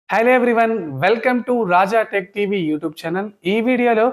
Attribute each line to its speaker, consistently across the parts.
Speaker 1: Hello everyone, welcome to Raja tech TV YouTube channel. ఈ వీడియోలో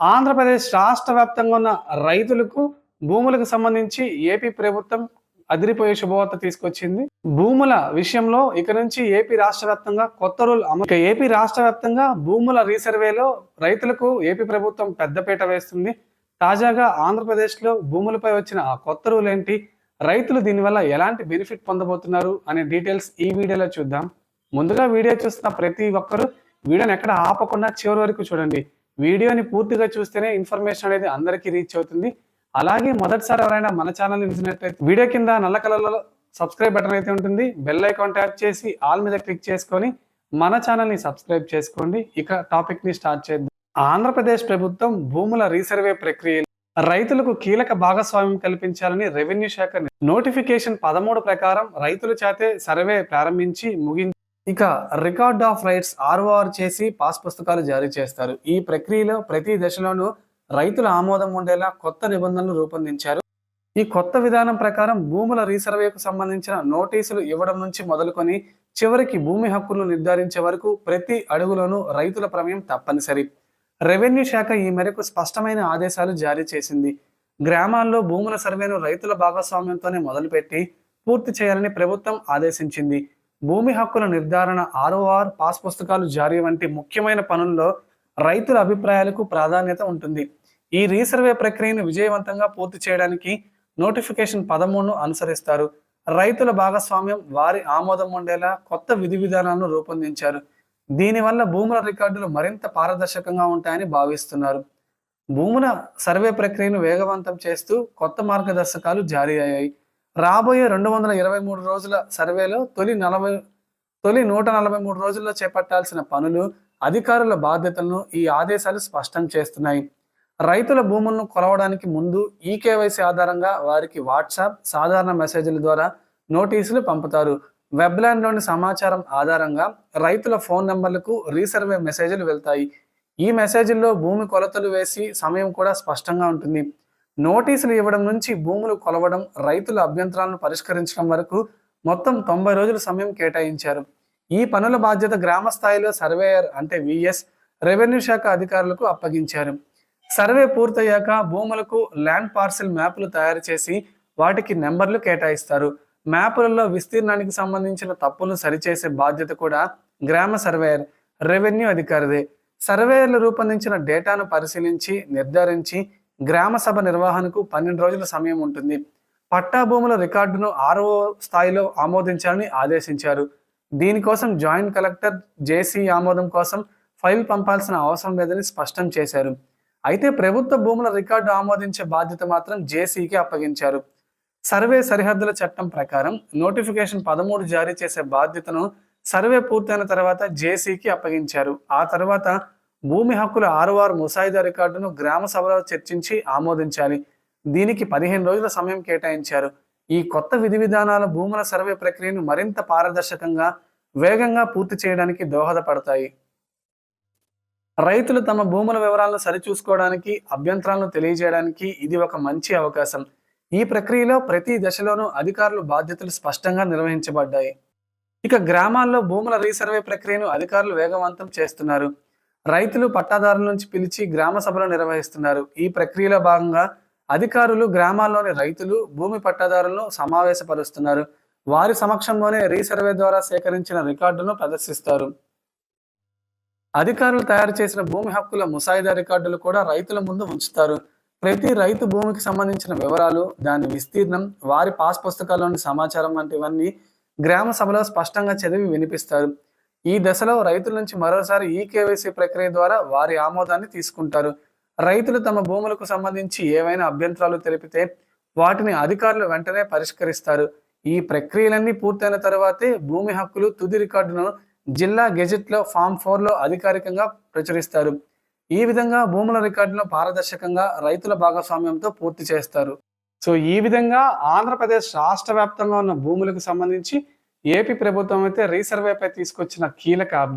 Speaker 1: ఆంధ్రప్రదేశ్ రాష్ట్ర వ్యాప్తంగా ఉన్న రైతులకు భూములకు సంబంధించి ఏపీ ప్రభుత్వం అదిరిపోయే శుభవార్త తీసుకొచ్చింది. భూముల విషయంలో ఇక నుంచి ఏపీ రాష్ట్ర వ్యాప్తంగా కొత్త రూల్ ఏపీ రాష్ట్ర వ్యాప్తంగా భూముల రీసర్వేలో రైతులకు ఏపీ ప్రభుత్వం పెద్దపీట వేస్తుంది. తాజాగా ఆంధ్రప్రదేశ్లో భూములపై వచ్చిన ఆ కొత్త రూల్ ఏంటి, రైతులు దీనివల్ల ఎలాంటి బెనిఫిట్ పొందబోతున్నారు అనే డీటెయిల్స్ ఈ వీడియోలో చూద్దాం. ముందుగా వీడియో చూస్తున్న ప్రతి ఒక్కరు వీడియోని ఎక్కడ ఆపకుండా చివరి వరకు చూడండి. వీడియోని పూర్తిగా చూస్తేనే ఇన్ఫర్మేషన్ అనేది అందరికీ రీచ్ అవుతుంది. అలాగే మొదటిసారి ఎవరైనా మన ఛానల్ చూసినట్లయితే వీడియో కింద నల్ల కలర్లో సబ్స్క్రైబ్ బటన్ అయితే ఉంటుంది. బెల్ ఐకాన్ ట్యాప్ చేసి ఆల్ మీద క్లిక్ చేసుకొని మన ఛానల్ని సబ్స్క్రైబ్ చేసుకోండి. ఇక టాపిక్ని స్టార్ట్ చేద్దాం. ఆంధ్రప్రదేశ్ ప్రభుత్వం భూముల రీసర్వే ప్రక్రియలో రైతులకు కీలక భాగస్వామ్యం కల్పించాలని రెవెన్యూ శాఖ నోటిఫికేషన్ 13 ప్రకారం రైతుల చేతే సర్వే ప్రారంభించి ముగించి ఇక రికార్డ్ ఆఫ్ రైట్స్ ఆర్ఓఆర్ చేసి పాస్ పుస్తకాలు జారీ చేస్తారు. ఈ ప్రక్రియలో ప్రతి దశలోనూ రైతుల ఆమోదం ఉండేలా కొత్త నిబంధనలు రూపొందించారు. ఈ కొత్త విధానం ప్రకారం భూముల రీసర్వేకు సంబంధించిన నోటీసులు ఇవ్వడం నుంచి మొదలుకొని చివరికి భూమి హక్కులను నిర్ధారించే వరకు ప్రతి అడుగులోనూ రైతుల ప్రమేయం తప్పనిసరి. రెవెన్యూ శాఖ ఈ మేరకు స్పష్టమైన ఆదేశాలు జారీ చేసింది. గ్రామాల్లో భూముల సర్వేను రైతుల భాగస్వామ్యంతోనే మొదలుపెట్టి పూర్తి చేయాలని ప్రభుత్వం ఆదేశించింది. భూమి హక్కుల నిర్ధారణ, ఆర్ఓఆర్, పాస్ పుస్తకాలు జారీ వంటి ముఖ్యమైన పనుల్లో రైతుల అభిప్రాయాలకు ప్రాధాన్యత ఉంటుంది. ఈ రీసర్వే ప్రక్రియను విజయవంతంగా పూర్తి చేయడానికి నోటిఫికేషన్ 13ను అనుసరిస్తారు. రైతుల భాగస్వామ్యం, వారి ఆమోదం ఉండేలా కొత్త విధి విధానాలను రూపొందించారు. దీనివల్ల భూముల రికార్డులు మరింత పారదర్శకంగా ఉంటాయని భావిస్తున్నారు. భూముల సర్వే ప్రక్రియను వేగవంతం చేస్తూ కొత్త మార్గదర్శకాలు జారీ అయ్యాయి. రాబోయే 223 రోజుల సర్వేలో తొలి 143 రోజుల్లో చేపట్టాల్సిన పనులు, అధికారుల బాధ్యతలను ఈ ఆదేశాలు స్పష్టం చేస్తున్నాయి. రైతుల భూములను కొలవడానికి ముందు ఈకేవైసీ ఆధారంగా వారికి వాట్సాప్, సాధారణ మెసేజ్ల ద్వారా నోటీసులు పంపుతారు. వెబ్లాండ్లోని సమాచారం ఆధారంగా రైతుల ఫోన్ నెంబర్లకు రీసర్వే మెసేజ్లు వెళ్తాయి. ఈ మెసేజ్ల్లో భూమి కొలతలు వేసి సమయం కూడా స్పష్టంగా ఉంటుంది. నోటీసులు ఇవ్వడం నుంచి భూములు కొలవడం, రైతుల అభ్యంతరాలను పరిష్కరించడం వరకు మొత్తం 90 రోజుల సమయం కేటాయించారు. ఈ పనుల బాధ్యత గ్రామ స్థాయిలో సర్వేయర్ అంటే విఎస్, రెవెన్యూ శాఖ అధికారులకు అప్పగించారు. సర్వే పూర్తయ్యాక భూములకు ల్యాండ్ పార్సిల్ మ్యాపులు తయారు చేసి వాటికి నెంబర్లు కేటాయిస్తారు. మ్యాపులలో విస్తీర్ణానికి సంబంధించిన తప్పులను సరిచేసే బాధ్యత కూడా గ్రామ సర్వేయర్, రెవెన్యూ అధికారిదే. సర్వేయర్లు రూపొందించిన డేటాను పరిశీలించి నిర్ధారించి గ్రామ సభ నిర్వహణకు 12 రోజుల సమయం ఉంటుంది. పట్టా భూముల రికార్డును ఆర్ఓ స్థాయిలో ఆమోదించాలని ఆదేశించారు. దీనికోసం జాయింట్ కలెక్టర్, జేసీ ఆమోదం కోసం ఫైల్ పంపాల్సిన అవసరం లేదని స్పష్టం చేశారు. అయితే ప్రభుత్వ భూముల రికార్డు ఆమోదించే బాధ్యత మాత్రం జేసీకి అప్పగించారు. సర్వే సరిహద్దుల చట్టం ప్రకారం నోటిఫికేషన్ 13 జారీ చేసే బాధ్యతను సర్వే పూర్తయిన తర్వాత జేసీకి అప్పగించారు. ఆ తర్వాత భూమి హక్కుల ఆర్ఓఆర్ ముసాయిదా రికార్డును గ్రామ సభలో చర్చించి ఆమోదించాలి. దీనికి 15 రోజుల సమయం కేటాయించారు. ఈ కొత్త విధి విధానాల భూముల సర్వే ప్రక్రియను మరింత పారదర్శకంగా, వేగంగా పూర్తి చేయడానికి దోహదపడతాయి. రైతులు తమ భూముల వివరాలను సరిచూసుకోవడానికి, అభ్యంతరాలను తెలియజేయడానికి ఇది ఒక మంచి అవకాశం. ఈ ప్రక్రియలో ప్రతి దశలోనూ అధికారుల బాధ్యతలు స్పష్టంగా నిర్వహించబడ్డాయి. ఇక గ్రామాల్లో భూముల రీసర్వే ప్రక్రియను అధికారులు వేగవంతం చేస్తున్నారు. రైతులు పట్టాదారుల నుంచి పిలిచి గ్రామ సభలు నిర్వహిస్తున్నారు. ఈ ప్రక్రియలో భాగంగా అధికారులు గ్రామాల్లోని రైతులు, భూమి పట్టాదారులను సమావేశపరుస్తున్నారు. వారి సమక్షంలోనే రీసర్వే ద్వారా సేకరించిన రికార్డులను ప్రదర్శిస్తారు. అధికారులు తయారు చేసిన భూమి హక్కుల ముసాయిదా రికార్డులు కూడా రైతుల ముందు ఉంచుతారు. ప్రతి రైతు భూమికి సంబంధించిన వివరాలు, దాని విస్తీర్ణం, వారి పాస్ పుస్తకాల్లోని సమాచారం వంటివన్నీ గ్రామ సభలో స్పష్టంగా చదివి వినిపిస్తారు. ఈ దశలో రైతుల నుంచి మరోసారి ఈకేవైసీ ప్రక్రియ ద్వారా వారి ఆమోదాన్ని తీసుకుంటారు. రైతులు తమ భూములకు సంబంధించి ఏవైనా అభ్యంతరాలు తెలిపితే వాటిని అధికారులు వెంటనే పరిష్కరిస్తారు. ఈ ప్రక్రియలన్నీ పూర్తయిన తర్వాతే భూమి హక్కులు తుది రికార్డును జిల్లా గెజెట్లో ఫామ్ 4లో అధికారికంగా ప్రచురిస్తారు. ఈ విధంగా భూముల రికార్డును పారదర్శకంగా రైతుల భాగస్వామ్యంతో పూర్తి చేస్తారు. సో ఈ విధంగా ఆంధ్రప్రదేశ్ రాష్ట్ర వ్యాప్తంగా ఉన్న భూములకు సంబంధించి ఏపీ ప్రభుత్వం అయితే రీసర్వేపై తీసుకొచ్చిన కీలక అప్డేట్.